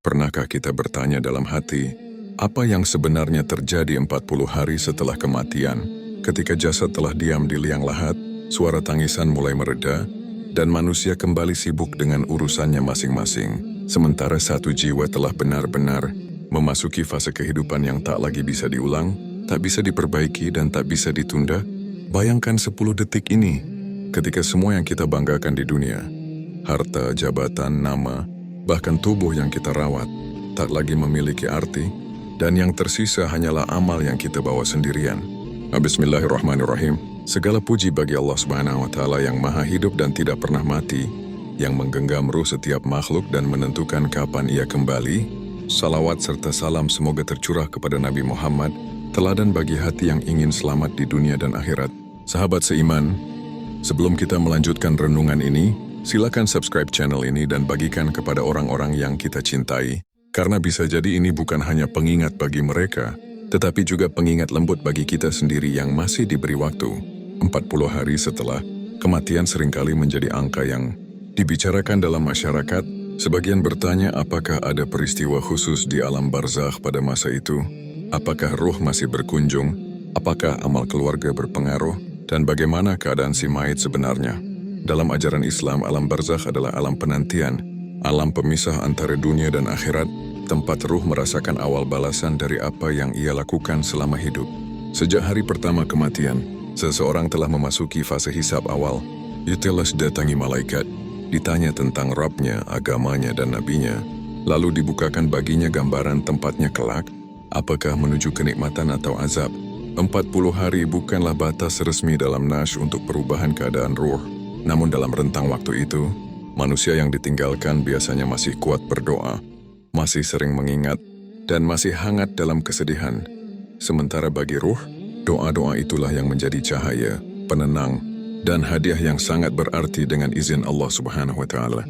Pernahkah kita bertanya dalam hati, apa yang sebenarnya terjadi 40 hari setelah kematian? Ketika jasad telah diam di liang lahat, suara tangisan mulai mereda, dan manusia kembali sibuk dengan urusannya masing-masing. Sementara satu jiwa telah benar-benar memasuki fase kehidupan yang tak lagi bisa diulang, tak bisa diperbaiki dan tak bisa ditunda. Bayangkan 10 detik ini, ketika semua yang kita banggakan di dunia, harta, jabatan, nama, bahkan tubuh yang kita rawat, tak lagi memiliki arti, dan yang tersisa hanyalah amal yang kita bawa sendirian. Bismillahirrahmanirrahim. Segala puji bagi Allah Subhanahu wa Ta'ala yang maha hidup dan tidak pernah mati, yang menggenggam ruh setiap makhluk dan menentukan kapan ia kembali. Salawat serta salam semoga tercurah kepada Nabi Muhammad, teladan bagi hati yang ingin selamat di dunia dan akhirat. Sahabat seiman, sebelum kita melanjutkan renungan ini, silakan subscribe channel ini dan bagikan kepada orang-orang yang kita cintai, karena bisa jadi ini bukan hanya pengingat bagi mereka, tetapi juga pengingat lembut bagi kita sendiri yang masih diberi waktu. 40 hari setelah kematian seringkali menjadi angka yang dibicarakan dalam masyarakat. Sebagian bertanya apakah ada peristiwa khusus di alam barzakh pada masa itu, apakah ruh masih berkunjung, apakah amal keluarga berpengaruh, dan bagaimana keadaan si mayit sebenarnya. Dalam ajaran Islam, alam barzakh adalah alam penantian, alam pemisah antara dunia dan akhirat, tempat ruh merasakan awal balasan dari apa yang ia lakukan selama hidup. Sejak hari pertama kematian, seseorang telah memasuki fase hisab awal. Ia telah datangi malaikat, ditanya tentang Rabbnya, agamanya, dan nabinya, lalu dibukakan baginya gambaran tempatnya kelak, apakah menuju kenikmatan atau azab. 40 hari bukanlah batas resmi dalam nas untuk perubahan keadaan ruh. Namun dalam rentang waktu itu, manusia yang ditinggalkan biasanya masih kuat berdoa, masih sering mengingat, dan masih hangat dalam kesedihan. Sementara bagi ruh, doa-doa itulah yang menjadi cahaya, penenang, dan hadiah yang sangat berarti dengan izin Allah Subhanahu wa Ta'ala.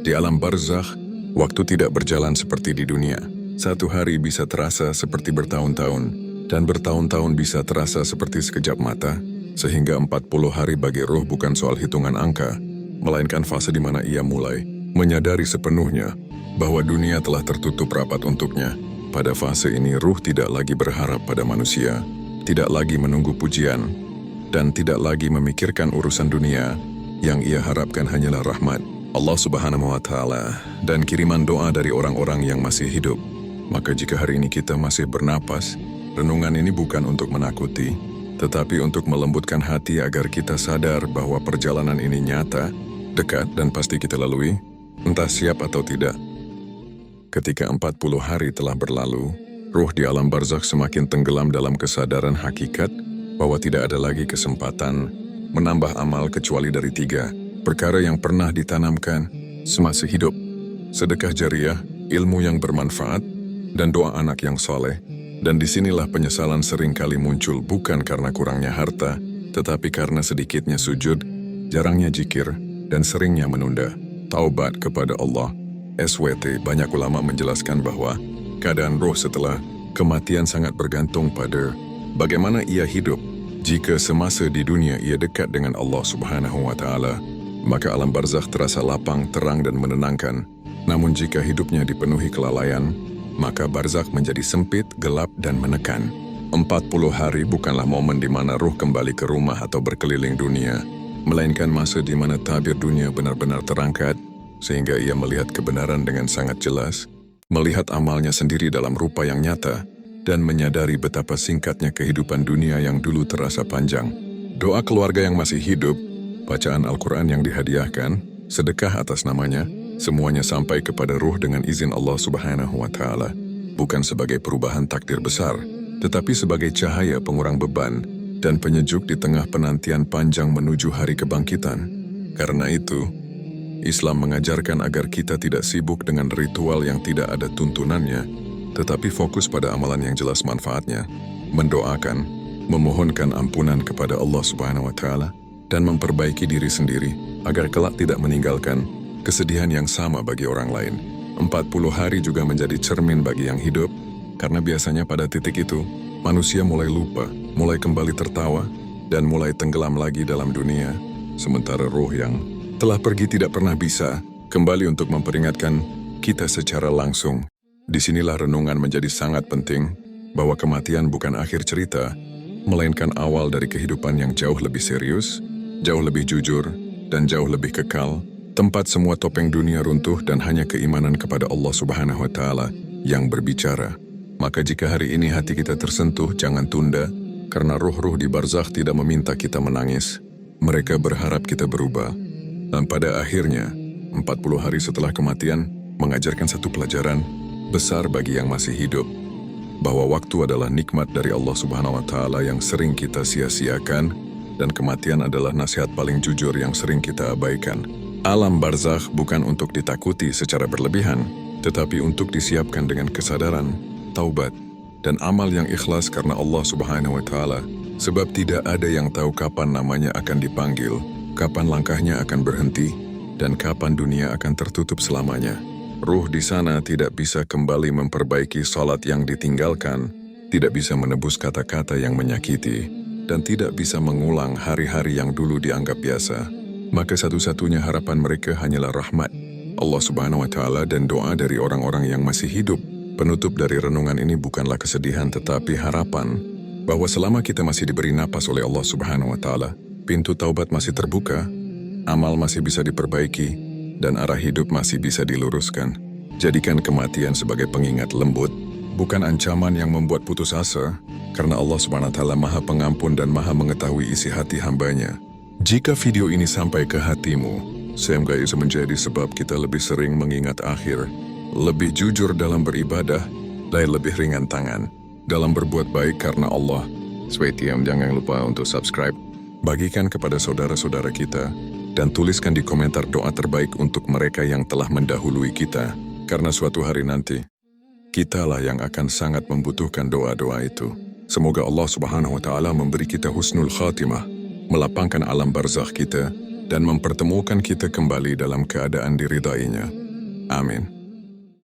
Di alam barzakh, waktu tidak berjalan seperti di dunia. Satu hari bisa terasa seperti bertahun-tahun, dan bertahun-tahun bisa terasa seperti sekejap mata. Sehingga 40 hari bagi ruh bukan soal hitungan angka, melainkan fase di mana ia mulai menyadari sepenuhnya bahwa dunia telah tertutup rapat untuknya. Pada fase ini ruh tidak lagi berharap pada manusia, tidak lagi menunggu pujian, dan tidak lagi memikirkan urusan dunia. Yang ia harapkan hanyalah rahmat Allah Subhanahu wa Ta'ala dan kiriman doa dari orang-orang yang masih hidup. Maka jika hari ini kita masih bernapas, renungan ini bukan untuk menakuti, tetapi untuk melembutkan hati agar kita sadar bahwa perjalanan ini nyata, dekat, dan pasti kita lalui, entah siap atau tidak. Ketika 40 hari telah berlalu, ruh di alam barzakh semakin tenggelam dalam kesadaran hakikat bahwa tidak ada lagi kesempatan menambah amal kecuali dari 3 perkara yang pernah ditanamkan semasa hidup: sedekah jariah, ilmu yang bermanfaat, dan doa anak yang soleh. Dan disinilah penyesalan seringkali muncul bukan karena kurangnya harta, tetapi karena sedikitnya sujud, jarangnya zikir, dan seringnya menunda taubat kepada Allah. SWT, banyak ulama menjelaskan bahwa keadaan roh setelah kematian sangat bergantung pada bagaimana ia hidup. Jika semasa di dunia ia dekat dengan Allah Subhanahu wa Ta'ala, maka alam barzakh terasa lapang, terang, dan menenangkan. Namun jika hidupnya dipenuhi kelalaian, maka barzakh menjadi sempit, gelap, dan menekan. 40 hari bukanlah momen di mana ruh kembali ke rumah atau berkeliling dunia, melainkan masa di mana tabir dunia benar-benar terangkat, sehingga ia melihat kebenaran dengan sangat jelas, melihat amalnya sendiri dalam rupa yang nyata, dan menyadari betapa singkatnya kehidupan dunia yang dulu terasa panjang. Doa keluarga yang masih hidup, bacaan Al-Quran yang dihadiahkan, sedekah atas namanya, semuanya sampai kepada ruh dengan izin Allah Subhanahu wa Ta'ala, bukan sebagai perubahan takdir besar, tetapi sebagai cahaya pengurang beban dan penyejuk di tengah penantian panjang menuju hari kebangkitan. Karena itu, Islam mengajarkan agar kita tidak sibuk dengan ritual yang tidak ada tuntunannya, tetapi fokus pada amalan yang jelas manfaatnya, mendoakan, memohonkan ampunan kepada Allah Subhanahu wa Ta'ala, dan memperbaiki diri sendiri agar kelak tidak meninggalkan kesedihan yang sama bagi orang lain. 40 hari juga menjadi cermin bagi yang hidup, karena biasanya pada titik itu, manusia mulai lupa, mulai kembali tertawa, dan mulai tenggelam lagi dalam dunia. Sementara ruh yang telah pergi tidak pernah bisa kembali untuk memperingatkan kita secara langsung. Disinilah renungan menjadi sangat penting, bahwa kematian bukan akhir cerita, melainkan awal dari kehidupan yang jauh lebih serius, jauh lebih jujur, dan jauh lebih kekal, tempat semua topeng dunia runtuh dan hanya keimanan kepada Allah Subhanahu wa Ta'ala yang berbicara. Maka jika hari ini hati kita tersentuh, jangan tunda, karena ruh-ruh di barzakh tidak meminta kita menangis. Mereka berharap kita berubah. Dan pada akhirnya, 40 hari setelah kematian, mengajarkan satu pelajaran besar bagi yang masih hidup, bahwa waktu adalah nikmat dari Allah Subhanahu wa Ta'ala yang sering kita sia-siakan, dan kematian adalah nasihat paling jujur yang sering kita abaikan. Alam barzakh bukan untuk ditakuti secara berlebihan, tetapi untuk disiapkan dengan kesadaran, taubat, dan amal yang ikhlas karena Allah Subhanahu wa Ta'ala. Sebab tidak ada yang tahu kapan namanya akan dipanggil, kapan langkahnya akan berhenti, dan kapan dunia akan tertutup selamanya. Ruh di sana tidak bisa kembali memperbaiki salat yang ditinggalkan, tidak bisa menebus kata-kata yang menyakiti, dan tidak bisa mengulang hari-hari yang dulu dianggap biasa. Maka satu-satunya harapan mereka hanyalah rahmat Allah Subhanahu wa Ta'ala dan doa dari orang-orang yang masih hidup. Penutup dari renungan ini bukanlah kesedihan tetapi harapan, bahwa selama kita masih diberi napas oleh Allah Subhanahu wa Ta'ala, pintu taubat masih terbuka, amal masih bisa diperbaiki, dan arah hidup masih bisa diluruskan. Jadikan kematian sebagai pengingat lembut, bukan ancaman yang membuat putus asa, karena Allah Subhanahu wa Ta'ala Maha Pengampun dan Maha mengetahui isi hati hambanya. Jika video ini sampai ke hatimu, semoga itu menjadi sebab kita lebih sering mengingat akhir, lebih jujur dalam beribadah, dan lebih ringan tangan dalam berbuat baik karena Allah. Jangan lupa untuk subscribe, bagikan kepada saudara-saudara kita, dan tuliskan di komentar doa terbaik untuk mereka yang telah mendahului kita, karena suatu hari nanti, kitalah yang akan sangat membutuhkan doa-doa itu. Semoga Allah Subhanahu wa Ta'ala memberi kita husnul khatimah, melapangkan alam barzakh kita, dan mempertemukan kita kembali dalam keadaan diridainya. Amin.